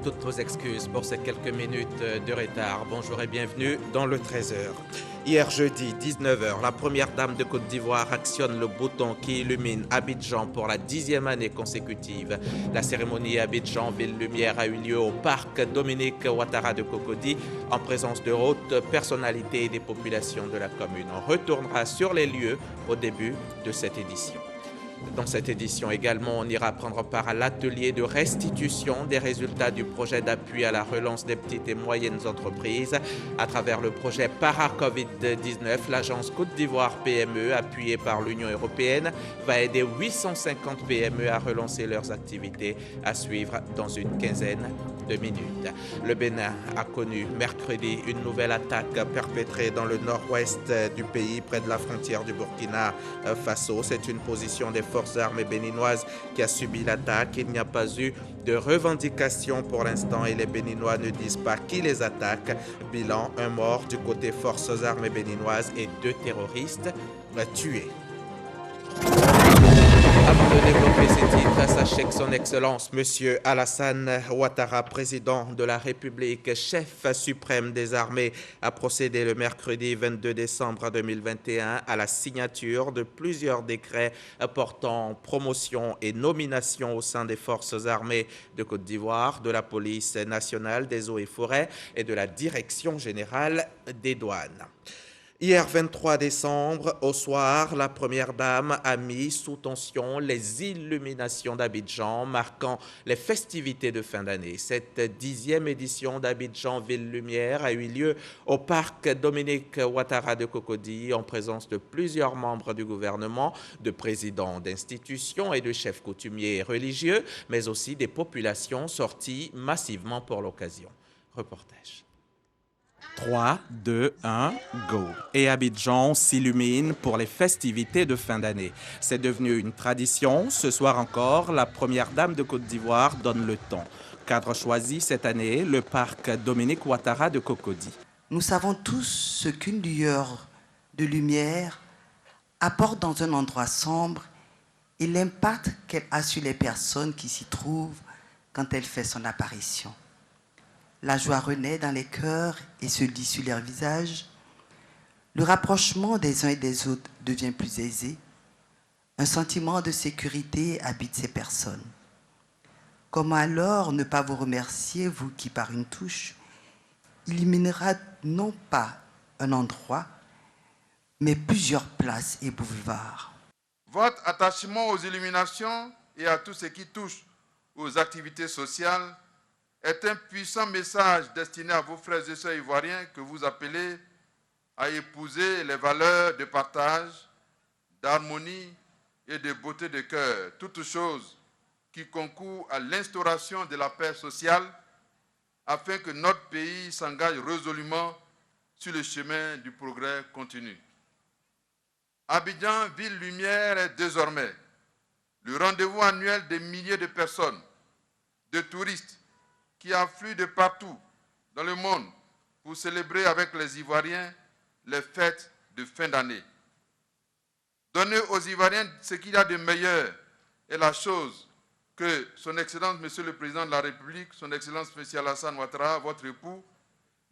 toutes vos excuses pour ces quelques minutes de retard. Bonjour et bienvenue dans le 13h. Hier jeudi, 19h, la première dame de Côte d'Ivoire actionne le bouton qui illumine Abidjan pour la 10e année consécutive. La cérémonie Abidjan Ville Lumière a eu lieu au parc Dominique Ouattara de Cocody en présence de hautes personnalités et des populations de la commune. On retournera sur les lieux au début de cette édition. Dans cette édition également, on ira prendre part à l'atelier de restitution des résultats du projet d'appui à la relance des petites et moyennes entreprises. À travers le projet Para-Covid-19, l'agence Côte d'Ivoire PME, appuyée par l'Union européenne, va aider 850 PME à relancer leurs activités, à suivre dans une quinzaine de minutes. Le Bénin a connu mercredi une nouvelle attaque perpétrée dans le nord-ouest du pays, près de la frontière du Burkina Faso. C'est une position des forces armées béninoises qui a subi l'attaque. Il n'y a pas eu de revendication pour l'instant et les Béninois ne disent pas qui les attaque. Bilan, un mort du côté forces armées béninoises et 2 terroristes tués. Avant de développer ces titres, sachez que son Excellence, M. Alassane Ouattara, président de la République, chef suprême des armées, a procédé le mercredi 22 décembre 2021 à la signature de plusieurs décrets portant promotion et nomination au sein des forces armées de Côte d'Ivoire, de la police nationale, des eaux et forêts et de la direction générale des douanes. Hier 23 décembre, au soir, la Première Dame a mis sous tension les illuminations d'Abidjan, marquant les festivités de fin d'année. Cette 10e édition d'Abidjan Ville Lumière a eu lieu au parc Dominique Ouattara de Cocody, en présence de plusieurs membres du gouvernement, de présidents d'institutions et de chefs coutumiers et religieux, mais aussi des populations sorties massivement pour l'occasion. Reportage. 3, 2, 1, go. Et Abidjan s'illumine pour les festivités de fin d'année. C'est devenu une tradition. Ce soir encore, la Première Dame de Côte d'Ivoire donne le ton. Cadre choisi cette année, le parc Dominique Ouattara de Cocody. Nous savons tous ce qu'une lueur de lumière apporte dans un endroit sombre et l'impact qu'elle a sur les personnes qui s'y trouvent quand elle fait son apparition. La joie renaît dans les cœurs et se lit sur leurs visages. Le rapprochement des uns et des autres devient plus aisé. Un sentiment de sécurité habite ces personnes. Comment alors ne pas vous remercier, vous qui par une touche illuminera non pas un endroit, mais plusieurs places et boulevards. Votre attachement aux illuminations et à tout ce qui touche aux activités sociales est un puissant message destiné à vos frères et sœurs ivoiriens que vous appelez à épouser les valeurs de partage, d'harmonie et de beauté de cœur, toutes choses qui concourent à l'instauration de la paix sociale afin que notre pays s'engage résolument sur le chemin du progrès continu. Abidjan Ville Lumière est désormais le rendez-vous annuel des milliers de personnes, de touristes, qui affluent de partout dans le monde pour célébrer avec les Ivoiriens les fêtes de fin d'année. Donner aux Ivoiriens ce qu'il y a de meilleur est la chose que son Excellence, Monsieur le Président de la République, son Excellence, Monsieur Alassane Ouattara, votre époux,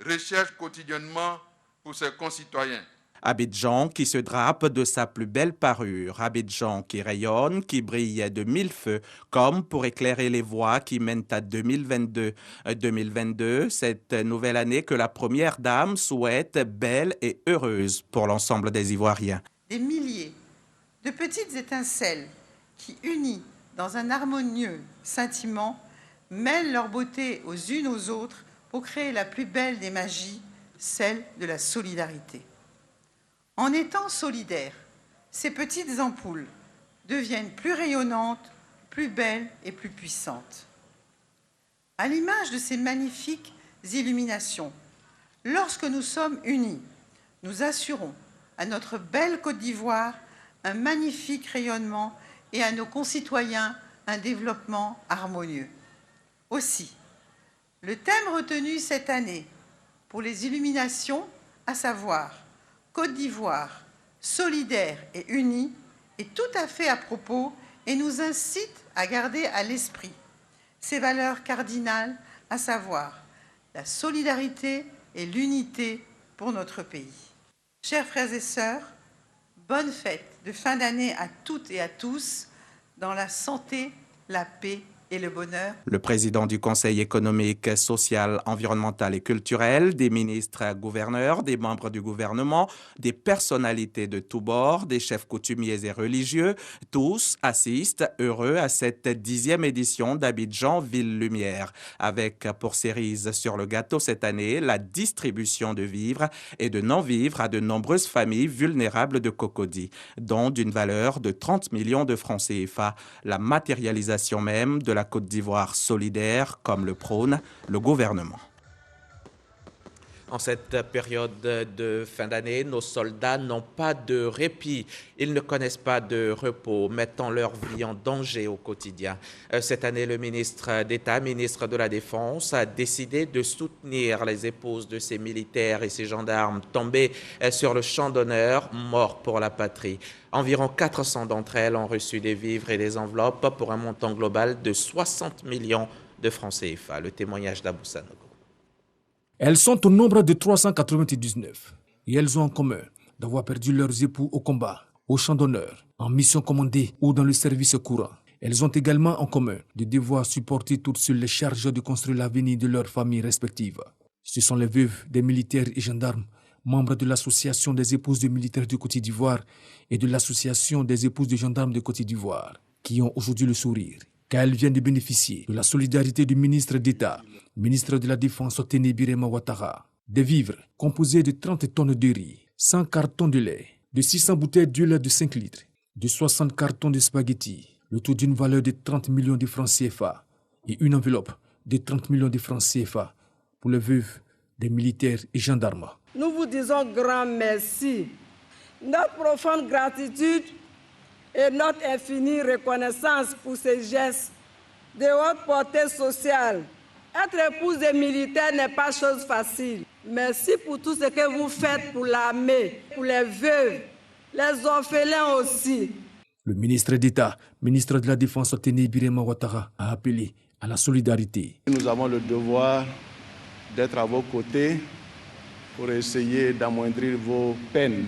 recherche quotidiennement pour ses concitoyens. Abidjan qui se drape de sa plus belle parure. Abidjan qui rayonne, qui brille de 1000 feux, comme pour éclairer les voies qui mènent à 2022. 2022, cette nouvelle année que la Première Dame souhaite belle et heureuse pour l'ensemble des Ivoiriens. Des milliers de petites étincelles qui, unies dans un harmonieux scintillement, mêlent leur beauté aux unes aux autres pour créer la plus belle des magies, celle de la solidarité. En étant solidaires, ces petites ampoules deviennent plus rayonnantes, plus belles et plus puissantes. À l'image de ces magnifiques illuminations, lorsque nous sommes unis, nous assurons à notre belle Côte d'Ivoire un magnifique rayonnement et à nos concitoyens un développement harmonieux. Aussi, le thème retenu cette année pour les illuminations, à savoir Côte d'Ivoire, solidaire et unie, est tout à fait à propos et nous incite à garder à l'esprit ces valeurs cardinales à savoir la solidarité et l'unité pour notre pays. Chers frères et sœurs, bonne fête de fin d'année à toutes et à tous, dans la santé, la paix et le bonheur. Le président du Conseil économique, social, environnemental et culturel, des ministres gouverneurs, des membres du gouvernement, des personnalités de tous bords, des chefs coutumiers et religieux, tous assistent heureux à cette 10e édition d'Abidjan Ville Lumière, avec pour cerise sur le gâteau cette année la distribution de vivres et de non-vivres à de nombreuses familles vulnérables de Cocody, dont d'une valeur de 30 millions de francs CFA, la matérialisation même de la Côte d'Ivoire solidaire, comme le prône le gouvernement. En cette période de fin d'année, nos soldats n'ont pas de répit. Ils ne connaissent pas de repos, mettant leur vie en danger au quotidien. Cette année, le ministre d'État, ministre de la Défense, a décidé de soutenir les épouses de ces militaires et ces gendarmes tombés sur le champ d'honneur, morts pour la patrie. Environ 400 d'entre elles ont reçu des vivres et des enveloppes pour un montant global de 60 millions de francs CFA. Le témoignage d'Abou Sanogo. Elles sont au nombre de 399 et elles ont en commun d'avoir perdu leurs époux au combat, au champ d'honneur, en mission commandée ou dans le service courant. Elles ont également en commun de devoir supporter toutes seules les charges de construire l'avenir de leurs familles respectives. Ce sont les veuves des militaires et gendarmes, membres de l'Association des épouses de militaires de Côte d'Ivoire et de l'Association des épouses de gendarmes de Côte d'Ivoire, qui ont aujourd'hui le sourire, car elles viennent de bénéficier de la solidarité du ministre d'État, ministre de la Défense Téné Birema Ouattara, des vivres composés de 30 tonnes de riz, 100 cartons de lait, de 600 bouteilles d'huile de 5 litres, de 60 cartons de spaghettis, le tout d'une valeur de 30 millions de francs CFA et une enveloppe de 30 millions de francs CFA pour les veuves des militaires et gendarmes. Nous vous disons grand merci. Notre profonde gratitude et notre infinie reconnaissance pour ces gestes de haute portée sociale. Être épouse des militaires n'est pas chose facile. Merci pour tout ce que vous faites pour l'armée, pour les veuves, les orphelins aussi. Le ministre d'État, ministre de la Défense Téné Birema Ouattara, a appelé à la solidarité. Nous avons le devoir d'être à vos côtés pour essayer d'amoindrir vos peines.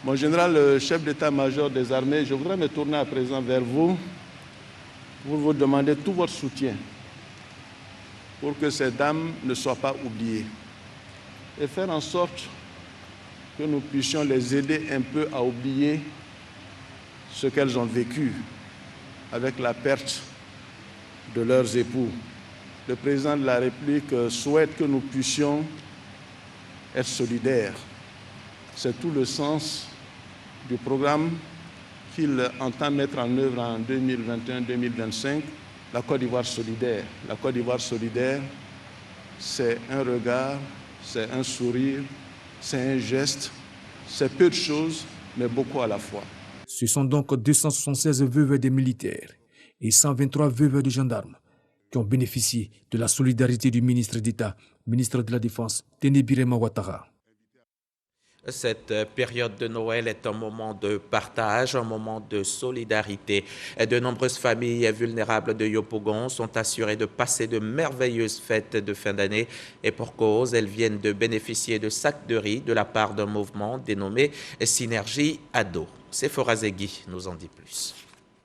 Mon général, le chef d'état-major des armées, je voudrais me tourner à présent vers vous pour vous demander tout votre soutien pour que ces dames ne soient pas oubliées et faire en sorte que nous puissions les aider un peu à oublier ce qu'elles ont vécu avec la perte de leurs époux. Le président de la République souhaite que nous puissions être solidaires. C'est tout le sens du programme qu'il entend mettre en œuvre en 2021-2025, la Côte d'Ivoire solidaire. La Côte d'Ivoire solidaire, c'est un regard, c'est un sourire, c'est un geste, c'est peu de choses, mais beaucoup à la fois. Ce sont donc 276 veuves des militaires et 123 veuves de gendarmes qui ont bénéficié de la solidarité du ministre d'État, ministre de la Défense, Téné Birema Ouattara. Cette période de Noël est un moment de partage, un moment de solidarité. De nombreuses familles vulnérables de Yopougon sont assurées de passer de merveilleuses fêtes de fin d'année et pour cause, elles viennent de bénéficier de sacs de riz de la part d'un mouvement dénommé Synergie Ado. Sephora Zegui nous en dit plus.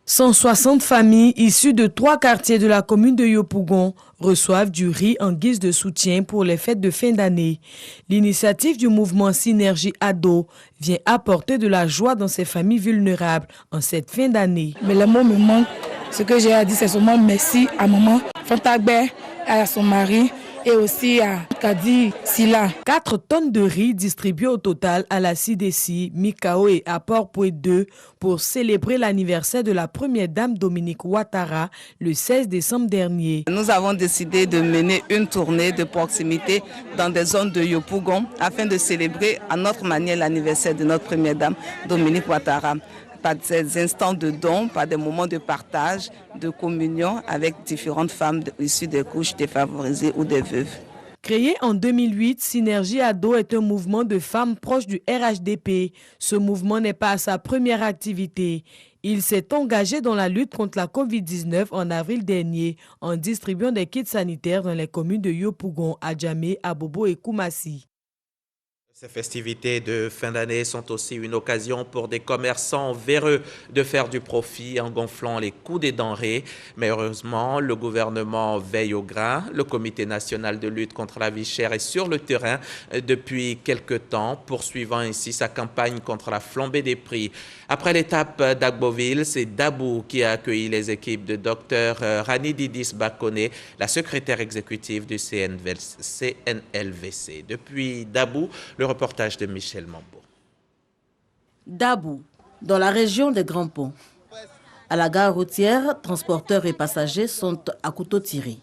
160 familles issues de 3 quartiers de la commune de Yopougon reçoivent du riz en guise de soutien pour les fêtes de fin d'année. L'initiative du mouvement Synergie Ado vient apporter de la joie dans ces familles vulnérables en cette fin d'année. Mais le mot me manque. Ce que j'ai à dire, c'est seulement merci à maman Fantagbe, à son mari et aussi à Kadi Silla. 4 tonnes de riz distribuées au total à la CDC, Mikao et à Port-Pouet 2 pour célébrer l'anniversaire de la première dame Dominique Ouattara le 16 décembre dernier. Nous avons décidé de mener une tournée de proximité dans des zones de Yopougon afin de célébrer à notre manière l'anniversaire de notre première dame Dominique Ouattara. Par des instants de dons, par des moments de partage, de communion avec différentes femmes issues des couches défavorisées ou des veuves. Créé en 2008, Synergie Ado est un mouvement de femmes proches du RHDP. Ce mouvement n'est pas à sa première activité. Il s'est engagé dans la lutte contre la COVID-19 en avril dernier en distribuant des kits sanitaires dans les communes de Yopougon, Adjamé, Abobo et Koumassi. Ces festivités de fin d'année sont aussi une occasion pour des commerçants véreux de faire du profit en gonflant les coûts des denrées. Mais heureusement, le gouvernement veille au grain. Le Comité national de lutte contre la vie chère est sur le terrain depuis quelque temps, poursuivant ainsi sa campagne contre la flambée des prix. Après l'étape d'Agboville, c'est Dabou qui a accueilli les équipes de Dr Rani Didis Bakone, la secrétaire exécutive du CNLVC. Depuis Dabou, le reportage de Michel Mambo. Dabou, dans la région des Grands Ponts. À la gare routière, transporteurs et passagers sont à couteau tiré.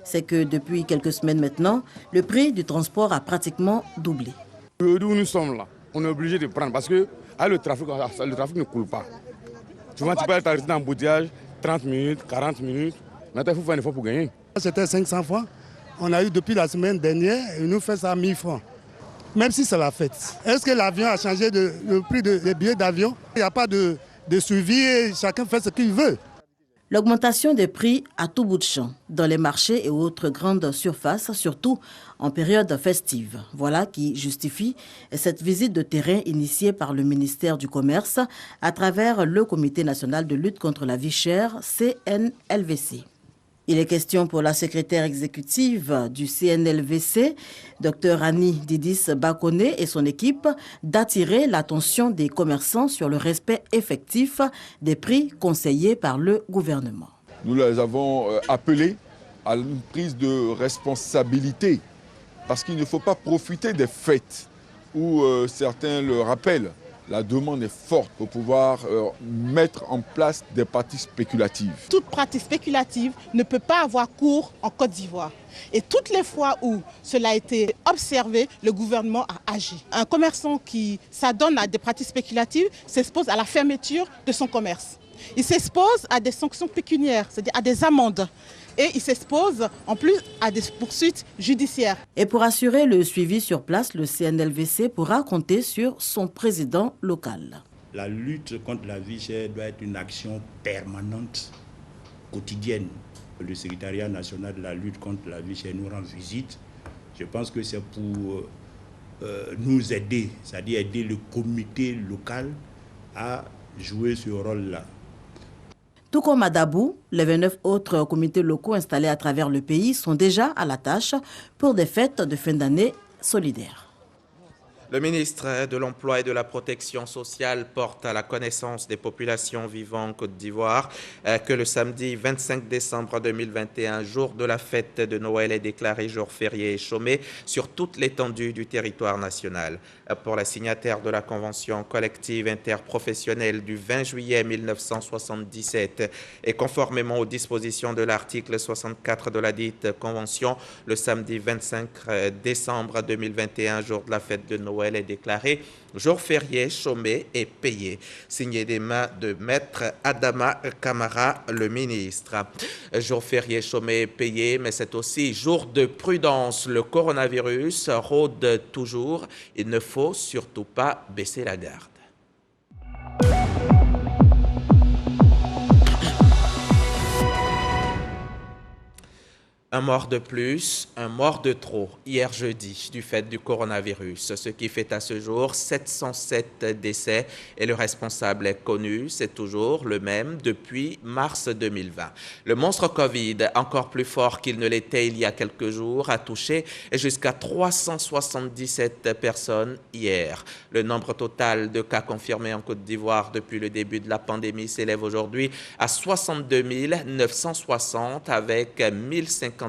C'est que depuis quelques semaines maintenant, le prix du transport a pratiquement doublé. D'où nous sommes là, on est obligé de prendre parce que le trafic ne coule pas. Souvent, tu peux être arrêté dans l'embouteillage 30 minutes, 40 minutes. Maintenant, il faut faire un effort pour gagner. C'était 500 francs. On a eu depuis la semaine dernière, et nous fait ça à 1000 francs. Même si c'est la fête. Est-ce que l'avion a changé le prix des billets d'avion? Il n'y a pas de suivi et chacun fait ce qu'il veut. L'augmentation des prix à tout bout de champ, dans les marchés et autres grandes surfaces, surtout en période festive. Voilà qui justifie cette visite de terrain initiée par le ministère du Commerce à travers le Comité national de lutte contre la vie chère, CNLVC. Il est question pour la secrétaire exécutive du CNLVC, Dr Rani Didis Bakone et son équipe, d'attirer l'attention des commerçants sur le respect effectif des prix conseillés par le gouvernement. Nous les avons appelés à une prise de responsabilité parce qu'il ne faut pas profiter des fêtes où certains le rappellent. La demande est forte pour pouvoir mettre en place des pratiques spéculatives. Toute pratique spéculative ne peut pas avoir cours en Côte d'Ivoire. Et toutes les fois où cela a été observé, le gouvernement a agi. Un commerçant qui s'adonne à des pratiques spéculatives s'expose à la fermeture de son commerce. Il s'expose à des sanctions pécuniaires, c'est-à-dire à des amendes. Et il s'expose en plus à des poursuites judiciaires. Et pour assurer le suivi sur place, le CNLVC pourra compter sur son président local. La lutte contre la vie chère doit être une action permanente, quotidienne. Le secrétariat national de la lutte contre la vie chère nous rend visite. Je pense que c'est pour nous aider, c'est-à-dire aider le comité local à jouer ce rôle-là. Tout comme à Dabou, les 29 autres comités locaux installés à travers le pays sont déjà à la tâche pour des fêtes de fin d'année solidaires. Le ministre de l'Emploi et de la Protection sociale porte à la connaissance des populations vivant en Côte d'Ivoire que le samedi 25 décembre 2021, jour de la fête de Noël, est déclaré jour férié et chômé sur toute l'étendue du territoire national. Pour la signataire de la convention collective interprofessionnelle du 20 juillet 1977 et conformément aux dispositions de l'article 64 de la dite convention, le samedi 25 décembre 2021, jour de la fête de Noël, est déclaré jour férié, chômé et payé. Signé des mains de Maître Adama Kamara, le ministre. Jour férié, chômé et payé, mais c'est aussi jour de prudence. Le coronavirus rôde toujours. Il ne faut surtout pas baisser la garde. Un mort de plus, un mort de trop, hier jeudi, du fait du coronavirus, ce qui fait à ce jour 707 décès et le responsable est connu, c'est toujours le même depuis mars 2020. Le monstre Covid, encore plus fort qu'il ne l'était il y a quelques jours, a touché jusqu'à 377 personnes hier. Le nombre total de cas confirmés en Côte d'Ivoire depuis le début de la pandémie s'élève aujourd'hui à 62 960 avec 1059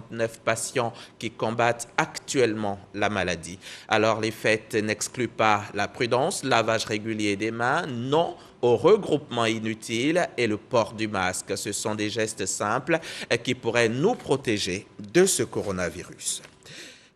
patients qui combattent actuellement la maladie. Alors les fêtes n'excluent pas la prudence, lavage régulier des mains, non au regroupement inutile et le port du masque. Ce sont des gestes simples qui pourraient nous protéger de ce coronavirus.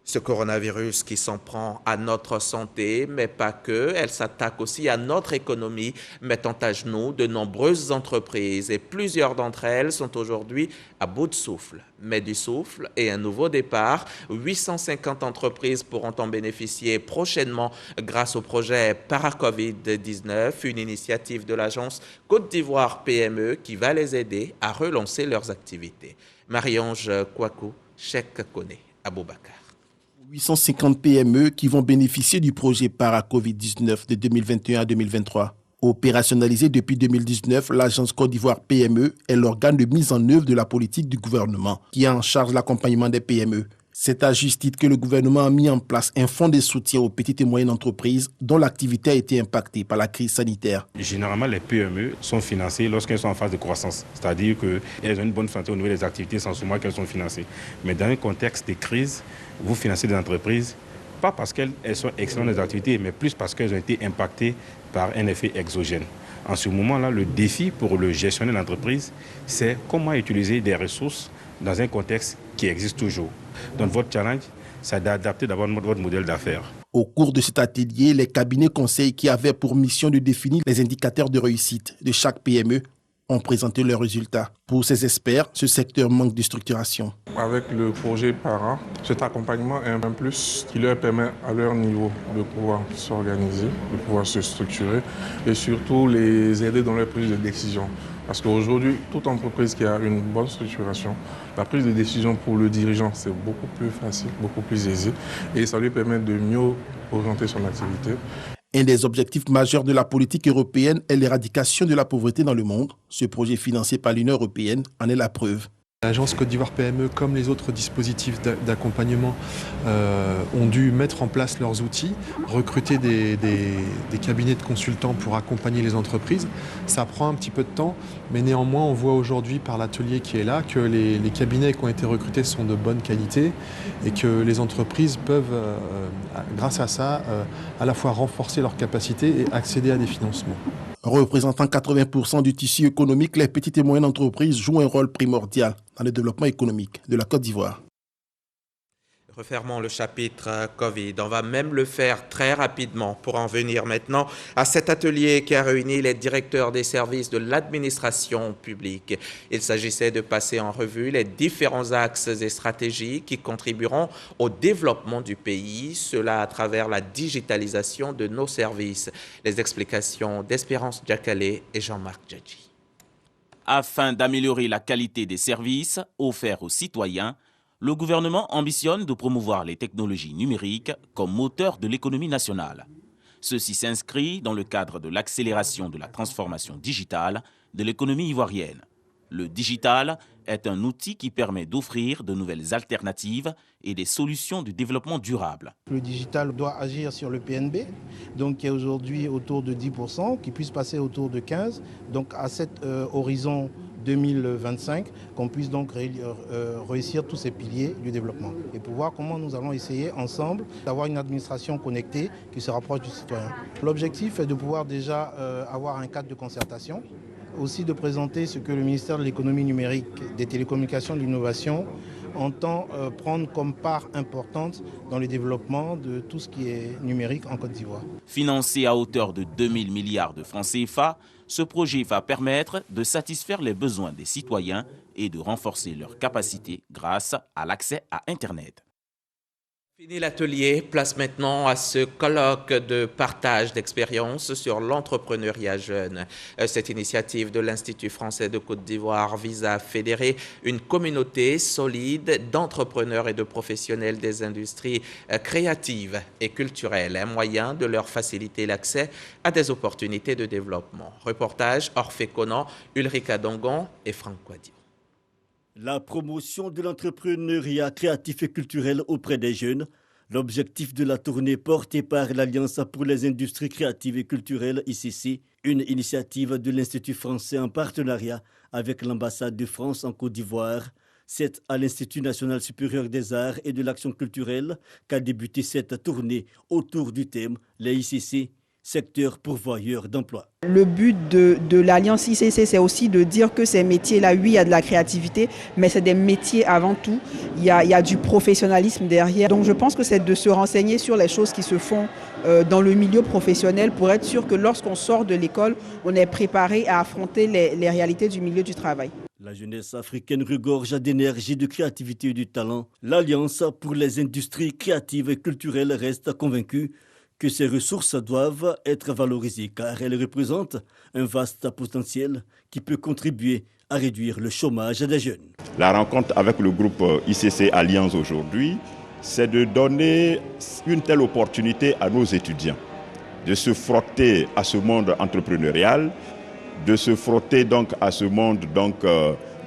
Ce coronavirus qui s'en prend à notre santé, mais pas que, elle s'attaque aussi à notre économie, mettant à genoux de nombreuses entreprises et plusieurs d'entre elles sont aujourd'hui à bout de souffle. Mais du souffle et un nouveau départ, 850 entreprises pourront en bénéficier prochainement grâce au projet Para-Covid-19, une initiative de l'agence Côte d'Ivoire PME qui va les aider à relancer leurs activités. Marie-Ange Kouakou, Cheikh Kone, Aboubakar. 850 PME qui vont bénéficier du projet Para-Covid-19 de 2021 à 2023. Opérationnalisé depuis 2019, l'agence Côte d'Ivoire PME est l'organe de mise en œuvre de la politique du gouvernement qui a en charge l'accompagnement des PME. C'est à juste titre que le gouvernement a mis en place un fonds de soutien aux petites et moyennes entreprises dont l'activité a été impactée par la crise sanitaire. Généralement, les PME sont financées lorsqu'elles sont en phase de croissance, c'est-à-dire qu'elles ont une bonne santé au niveau des activités, sans souvent qu'elles sont financées. Mais dans un contexte de crise, vous financez des entreprises, pas parce qu'elles sont excellentes dans les activités, mais plus parce qu'elles ont été impactées par un effet exogène. En ce moment-là, le défi pour le gestionnaire d'entreprise, c'est comment utiliser des ressources dans un contexte qui existe toujours. Donc votre challenge, c'est d'adapter d'abord votre modèle d'affaires. Au cours de cet atelier, les cabinets conseils qui avaient pour mission de définir les indicateurs de réussite de chaque PME ont présenté leurs résultats. Pour ces experts, ce secteur manque de structuration. Avec le projet Para, cet accompagnement est un plus qui leur permet à leur niveau de pouvoir s'organiser, de pouvoir se structurer et surtout les aider dans leur prise de décision. Parce qu'aujourd'hui, toute entreprise qui a une bonne structuration, la prise de décision pour le dirigeant, c'est beaucoup plus facile, beaucoup plus aisé et ça lui permet de mieux orienter son activité. Un des objectifs majeurs de la politique européenne est l'éradication de la pauvreté dans le monde. Ce projet financé par l'Union européenne en est la preuve. L'agence Côte d'Ivoire PME, comme les autres dispositifs d'accompagnement, ont dû mettre en place leurs outils, recruter des cabinets de consultants pour accompagner les entreprises. Ça prend un petit peu de temps, mais néanmoins, on voit aujourd'hui par l'atelier qui est là que les cabinets qui ont été recrutés sont de bonne qualité et que les entreprises peuvent, grâce à ça, à la fois renforcer leurs capacités et accéder à des financements. Représentant 80% du tissu économique, les petites et moyennes entreprises jouent un rôle primordial dans le développement économique de la Côte d'Ivoire. Refermons le chapitre Covid. On va même le faire très rapidement pour en venir maintenant à cet atelier qui a réuni les directeurs des services de l'administration publique. Il s'agissait de passer en revue les différents axes et stratégies qui contribueront au développement du pays, cela à travers la digitalisation de nos services. Les explications d'Espérance Diakale et Jean-Marc Djadji. Afin d'améliorer la qualité des services offerts aux citoyens, le gouvernement ambitionne de promouvoir les technologies numériques comme moteur de l'économie nationale. Ceci s'inscrit dans le cadre de l'accélération de la transformation digitale de l'économie ivoirienne. Le digital est un outil qui permet d'offrir de nouvelles alternatives et des solutions de développement durable. Le digital doit agir sur le PNB, donc qui est aujourd'hui autour de 10%, qui puisse passer autour de 15%. Donc à cet horizon 2025, qu'on puisse donc réussir tous ces piliers du développement et pour voir comment nous allons essayer ensemble d'avoir une administration connectée qui se rapproche du citoyen. L'objectif est de pouvoir déjà avoir un cadre de concertation, aussi de présenter ce que le ministère de l'économie numérique, des télécommunications et de l'innovation entend prendre comme part importante dans le développement de tout ce qui est numérique en Côte d'Ivoire. Financé à hauteur de 2000 milliards de francs CFA, ce projet va permettre de satisfaire les besoins des citoyens et de renforcer leurs capacités grâce à l'accès à Internet. Fini l'atelier, place maintenant à ce colloque de partage d'expériences sur l'entrepreneuriat jeune. Cette initiative de l'Institut français de Côte d'Ivoire vise à fédérer une communauté solide d'entrepreneurs et de professionnels des industries créatives et culturelles, un moyen de leur faciliter l'accès à des opportunités de développement. Reportage Orphée Conan, Ulrika Dongon et Franck Quadio. La promotion de l'entrepreneuriat créatif et culturel auprès des jeunes, l'objectif de la tournée portée par l'Alliance pour les industries créatives et culturelles ICC, une initiative de l'Institut français en partenariat avec l'ambassade de France en Côte d'Ivoire. C'est à l'Institut national supérieur des arts et de l'action culturelle qu'a débuté cette tournée autour du thème « Les ICC, secteur pourvoyeur d'emplois. Le but de l'Alliance ICC, c'est aussi de dire que ces métiers-là, oui, il y a de la créativité, mais c'est des métiers avant tout. Il y a du professionnalisme derrière. Donc je pense que c'est de se renseigner sur les choses qui se font dans le milieu professionnel pour être sûr que lorsqu'on sort de l'école, on est préparé à affronter les réalités du milieu du travail. La jeunesse africaine regorge d'énergie, de créativité et de talent. L'Alliance pour les industries créatives et culturelles reste convaincue que ces ressources doivent être valorisées car elles représentent un vaste potentiel qui peut contribuer à réduire le chômage des jeunes. La rencontre avec le groupe ICC Alliance aujourd'hui, c'est de donner une telle opportunité à nos étudiants de se frotter à ce monde entrepreneurial, de se frotter donc à ce monde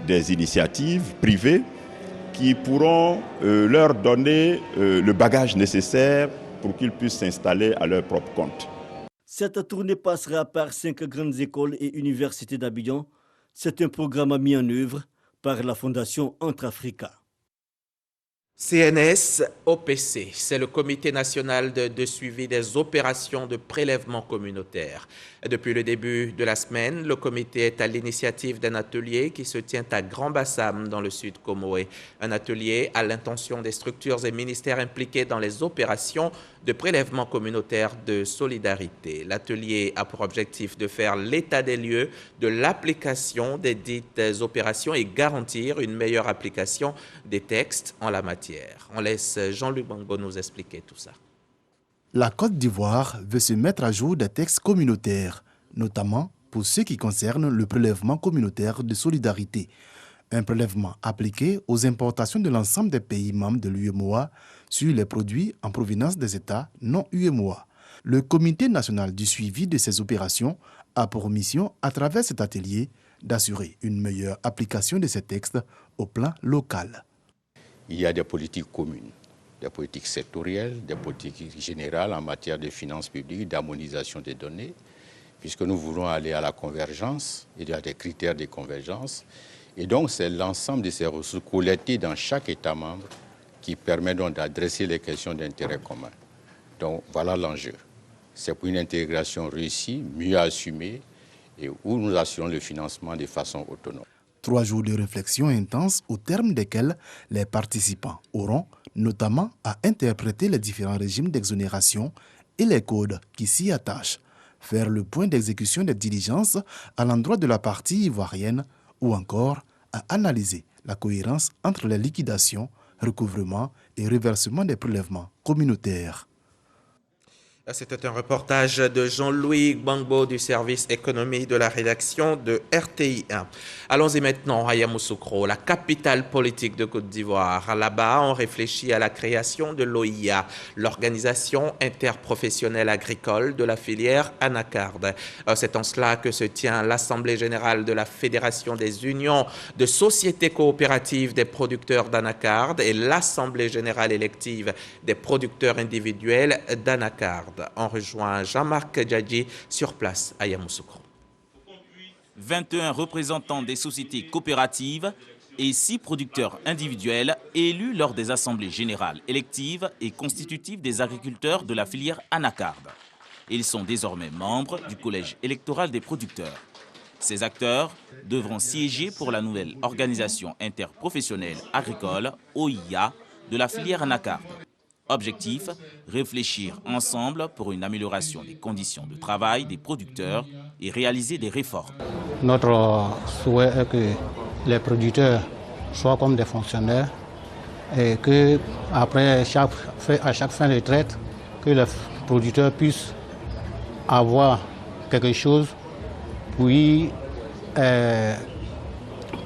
des initiatives privées qui pourront leur donner le bagage nécessaire pour qu'ils puissent s'installer à leur propre compte. Cette tournée passera par 5 grandes écoles et universités d'Abidjan. C'est un programme mis en œuvre par la Fondation Entre-Africa. CNS-OPC, c'est le Comité national de suivi des opérations de prélèvement communautaire. Depuis le début de la semaine, le comité est à l'initiative d'un atelier qui se tient à Grand Bassam dans le sud Comoé. Un atelier à l'intention des structures et ministères impliqués dans les opérations de prélèvement communautaire de solidarité. L'atelier a pour objectif de faire l'état des lieux de l'application des dites opérations et garantir une meilleure application des textes en la matière. On laisse Jean-Luc Bangbo nous expliquer tout ça. La Côte d'Ivoire veut se mettre à jour des textes communautaires, notamment pour ce qui concerne le prélèvement communautaire de solidarité. Un prélèvement appliqué aux importations de l'ensemble des pays membres de l'UEMOA sur les produits en provenance des États non UEMOA. Le Comité national du suivi de ces opérations a pour mission, à travers cet atelier, d'assurer une meilleure application de ces textes au plan local. Il y a des politiques communes, des politiques sectorielles, des politiques générales en matière de finances publiques, d'harmonisation des données, puisque nous voulons aller à la convergence, il y a des critères de convergence. Et donc, c'est l'ensemble de ces ressources collectées dans chaque État membre qui permet donc d'adresser les questions d'intérêt commun. Donc, voilà l'enjeu. C'est pour une intégration réussie, mieux assumée, et où nous assurons le financement de façon autonome. 3 jours de réflexion intense au terme desquels les participants auront notamment à interpréter les différents régimes d'exonération et les codes qui s'y attachent, faire le point d'exécution des diligences à l'endroit de la partie ivoirienne ou encore à analyser la cohérence entre les liquidations, recouvrements et reversements des prélèvements communautaires. C'était un reportage de Jean-Louis Gbangbo du service économie de la rédaction de RTI1. Allons-y maintenant à Yamoussoukro, la capitale politique de Côte d'Ivoire. Là-bas, on réfléchit à la création de l'OIA, l'organisation interprofessionnelle agricole de la filière anacarde. C'est en cela que se tient l'Assemblée générale de la Fédération des unions de sociétés coopératives des producteurs d'anacarde et l'Assemblée générale élective des producteurs individuels d'anacarde. On rejoint Jean-Marc Djadji sur place à Yamoussoukro. 21 représentants des sociétés coopératives et 6 producteurs individuels élus lors des assemblées générales électives et constitutives des agriculteurs de la filière anacarde. Ils sont désormais membres du collège électoral des producteurs. Ces acteurs devront siéger pour la nouvelle organisation interprofessionnelle agricole, OIA, de la filière anacarde. Objectif, réfléchir ensemble pour une amélioration des conditions de travail des producteurs et réaliser des réformes. Notre souhait est que les producteurs soient comme des fonctionnaires et qu'après à chaque fin de traite, que les producteurs puissent avoir quelque chose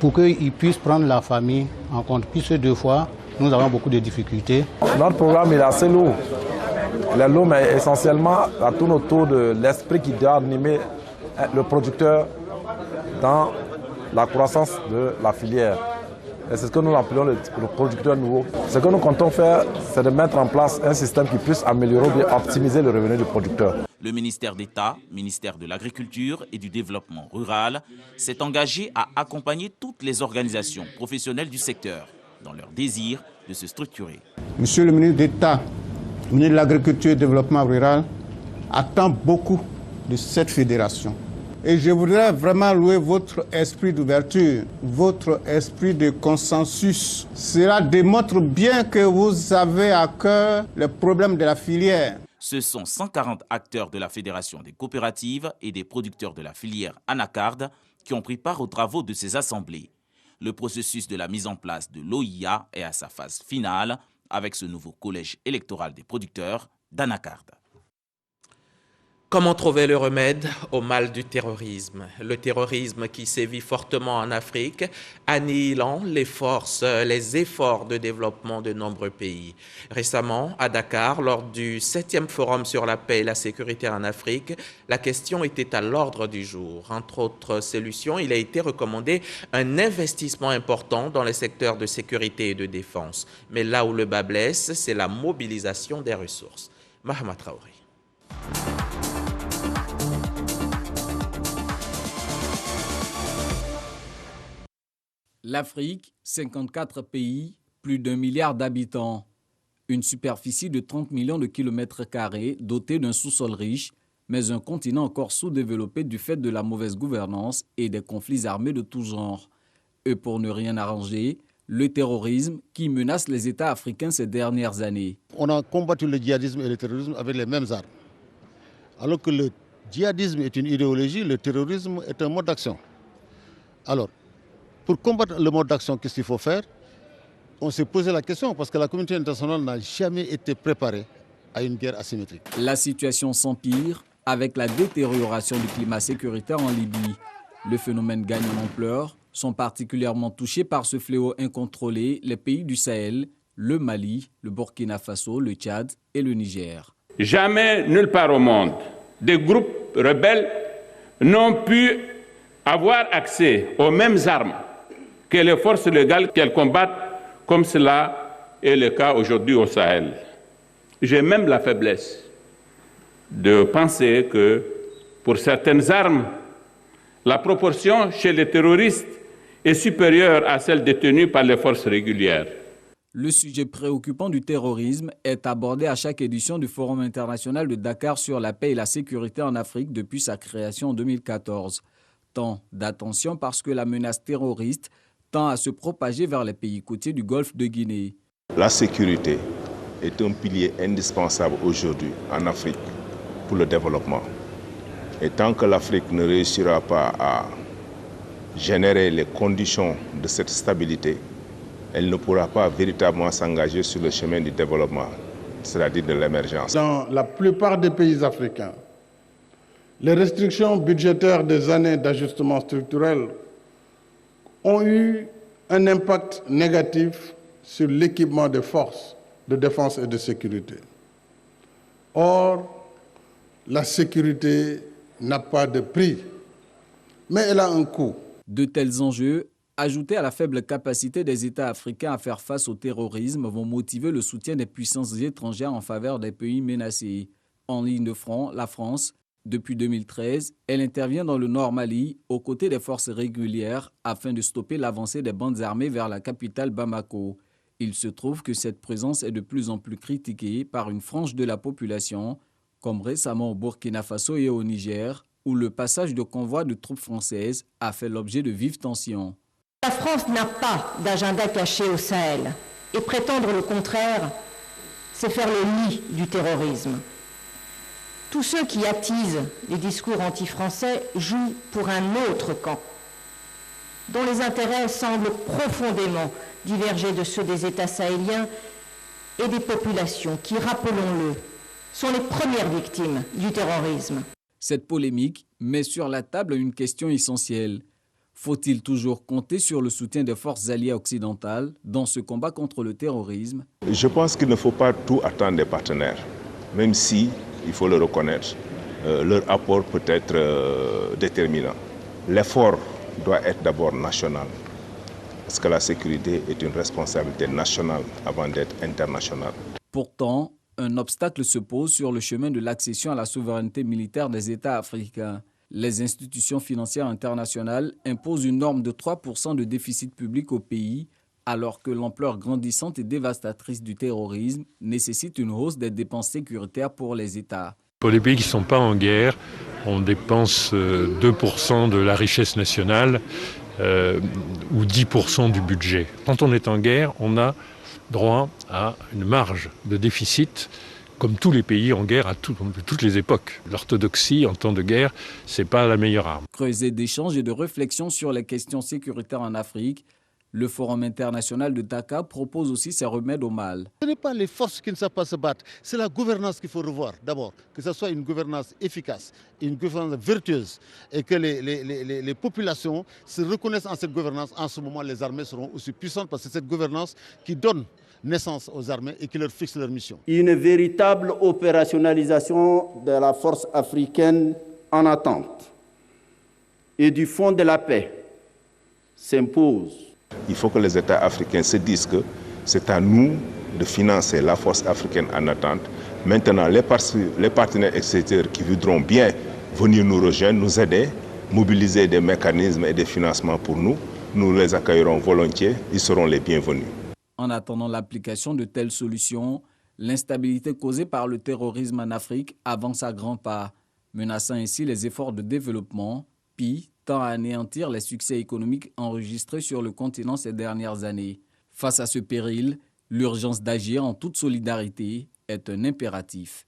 pour qu'ils puissent prendre la famille en compte. Puisque 2 fois, nous avons beaucoup de difficultés. Notre programme est assez lourd. Il est lourd, mais essentiellement, ça tourne autour de l'esprit qui doit animer le producteur dans la croissance de la filière. Et c'est ce que nous appelons le producteur nouveau. Ce que nous comptons faire, c'est de mettre en place un système qui puisse améliorer ou bien optimiser le revenu du producteur. Le ministère d'État, ministère de l'Agriculture et du Développement rural, s'est engagé à accompagner toutes les organisations professionnelles du secteur dans leur désir de se structurer. Monsieur le ministre d'État, ministre de l'Agriculture et du Développement rural, attend beaucoup de cette fédération. Et je voudrais vraiment louer votre esprit d'ouverture, votre esprit de consensus. Cela démontre bien que vous avez à cœur le problème de la filière. Ce sont 140 acteurs de la Fédération des coopératives et des producteurs de la filière Anacarde qui ont pris part aux travaux de ces assemblées. Le processus de la mise en place de l'OIA est à sa phase finale avec ce nouveau collège électoral des producteurs d'Anacarde. Comment trouver le remède au mal du terrorisme? Le terrorisme qui sévit fortement en Afrique, annihilant les efforts de développement de nombreux pays. Récemment, à Dakar, lors du 7e Forum sur la paix et la sécurité en Afrique, la question était à l'ordre du jour. Entre autres solutions, il a été recommandé un investissement important dans les secteurs de sécurité et de défense. Mais là où le bas blesse, c'est la mobilisation des ressources. Mahama Traoré. L'Afrique, 54 pays, plus d'1 milliard d'habitants. Une superficie de 30 millions de kilomètres carrés, dotée d'un sous-sol riche, mais un continent encore sous-développé du fait de la mauvaise gouvernance et des conflits armés de tout genre. Et pour ne rien arranger, le terrorisme qui menace les États africains ces dernières années. On a combattu le djihadisme et le terrorisme avec les mêmes armes. Alors que le djihadisme est une idéologie, le terrorisme est un mode d'action. Alors, pour combattre le mode d'action, qu'est-ce qu'il faut faire? On s'est posé la question parce que la communauté internationale n'a jamais été préparée à une guerre asymétrique. La situation s'empire avec la détérioration du climat sécuritaire en Libye. Le phénomène gagne en ampleur. Sont particulièrement touchés par ce fléau incontrôlé les pays du Sahel, le Mali, le Burkina Faso, le Tchad et le Niger. Jamais, nulle part au monde, des groupes rebelles n'ont pu avoir accès aux mêmes armes que les forces légales qu'elles combattent, comme cela est le cas aujourd'hui au Sahel. J'ai même la faiblesse de penser que pour certaines armes, la proportion chez les terroristes est supérieure à celle détenue par les forces régulières. Le sujet préoccupant du terrorisme est abordé à chaque édition du Forum international de Dakar sur la paix et la sécurité en Afrique depuis sa création en 2014. Tant d'attention parce que la menace terroriste tend à se propager vers les pays côtiers du golfe de Guinée. La sécurité est un pilier indispensable aujourd'hui en Afrique pour le développement. Et tant que l'Afrique ne réussira pas à générer les conditions de cette stabilité, elle ne pourra pas véritablement s'engager sur le chemin du développement, c'est-à-dire de l'émergence. Dans la plupart des pays africains, les restrictions budgétaires des années d'ajustement structurel ont eu un impact négatif sur l'équipement des forces de défense et de sécurité. Or, la sécurité n'a pas de prix, mais elle a un coût. De tels enjeux, ajoutés à la faible capacité des États africains à faire face au terrorisme, vont motiver le soutien des puissances étrangères en faveur des pays menacés. En ligne de front, la France, depuis 2013, elle intervient dans le Nord Mali aux côtés des forces régulières afin de stopper l'avancée des bandes armées vers la capitale Bamako. Il se trouve que cette présence est de plus en plus critiquée par une frange de la population, comme récemment au Burkina Faso et au Niger, où le passage de convois de troupes françaises a fait l'objet de vives tensions. La France n'a pas d'agenda caché au Sahel. Et prétendre le contraire, c'est faire le lit du terrorisme. Tous ceux qui attisent les discours anti-français jouent pour un autre camp, dont les intérêts semblent profondément diverger de ceux des États sahéliens et des populations qui, rappelons-le, sont les premières victimes du terrorisme. Cette polémique met sur la table une question essentielle. Faut-il toujours compter sur le soutien des forces alliées occidentales dans ce combat contre le terrorisme? Je pense qu'il ne faut pas tout attendre des partenaires, même si, il faut le reconnaître, leur apport peut être déterminant. L'effort doit être d'abord national, parce que la sécurité est une responsabilité nationale avant d'être internationale. Pourtant, un obstacle se pose sur le chemin de l'accession à la souveraineté militaire des États africains. Les institutions financières internationales imposent une norme de 3% de déficit public au pays, alors que l'ampleur grandissante et dévastatrice du terrorisme nécessite une hausse des dépenses sécuritaires pour les États. Pour les pays qui ne sont pas en guerre, on dépense 2% de la richesse nationale ou 10% du budget. Quand on est en guerre, on a droit à une marge de déficit, comme tous les pays en guerre à toutes les époques. L'orthodoxie en temps de guerre, ce n'est pas la meilleure arme. Creuset d'échanges et de réflexion sur les questions sécuritaires en Afrique, le Forum international de Dakar propose aussi ses remèdes au mal. Ce n'est pas les forces qui ne savent pas se battre, c'est la gouvernance qu'il faut revoir d'abord, que ce soit une gouvernance efficace, une gouvernance vertueuse et que les populations se reconnaissent en cette gouvernance. En ce moment, les armées seront aussi puissantes parce que c'est cette gouvernance qui donne naissance aux armées et qui leur fixe leur mission. Une véritable opérationnalisation de la force africaine en attente et du Fonds de la paix s'impose. Il faut que les États africains se disent que c'est à nous de financer la force africaine en attente. Maintenant, les partenaires extérieurs qui voudront bien venir nous rejoindre, nous aider, mobiliser des mécanismes et des financements pour nous, nous les accueillerons volontiers, ils seront les bienvenus. En attendant l'application de telles solutions, l'instabilité causée par le terrorisme en Afrique avance à grands pas, menaçant ainsi les efforts de développement. Puis tend à anéantir les succès économiques enregistrés sur le continent ces dernières années. Face à ce péril, l'urgence d'agir en toute solidarité est un impératif.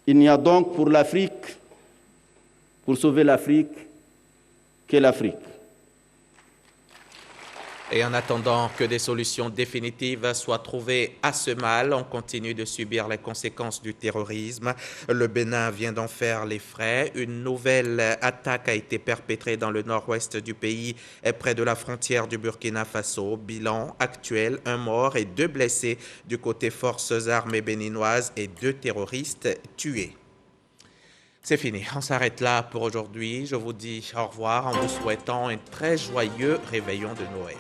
Il n'y a donc pour l'Afrique, pour sauver l'Afrique, que l'Afrique. Et en attendant que des solutions définitives soient trouvées à ce mal, on continue de subir les conséquences du terrorisme. Le Bénin vient d'en faire les frais. Une nouvelle attaque a été perpétrée dans le nord-ouest du pays, près de la frontière du Burkina Faso. Bilan actuel, 1 mort et 2 blessés du côté forces armées béninoises et 2 terroristes tués. C'est fini, on s'arrête là pour aujourd'hui. Je vous dis au revoir en vous souhaitant un très joyeux réveillon de Noël.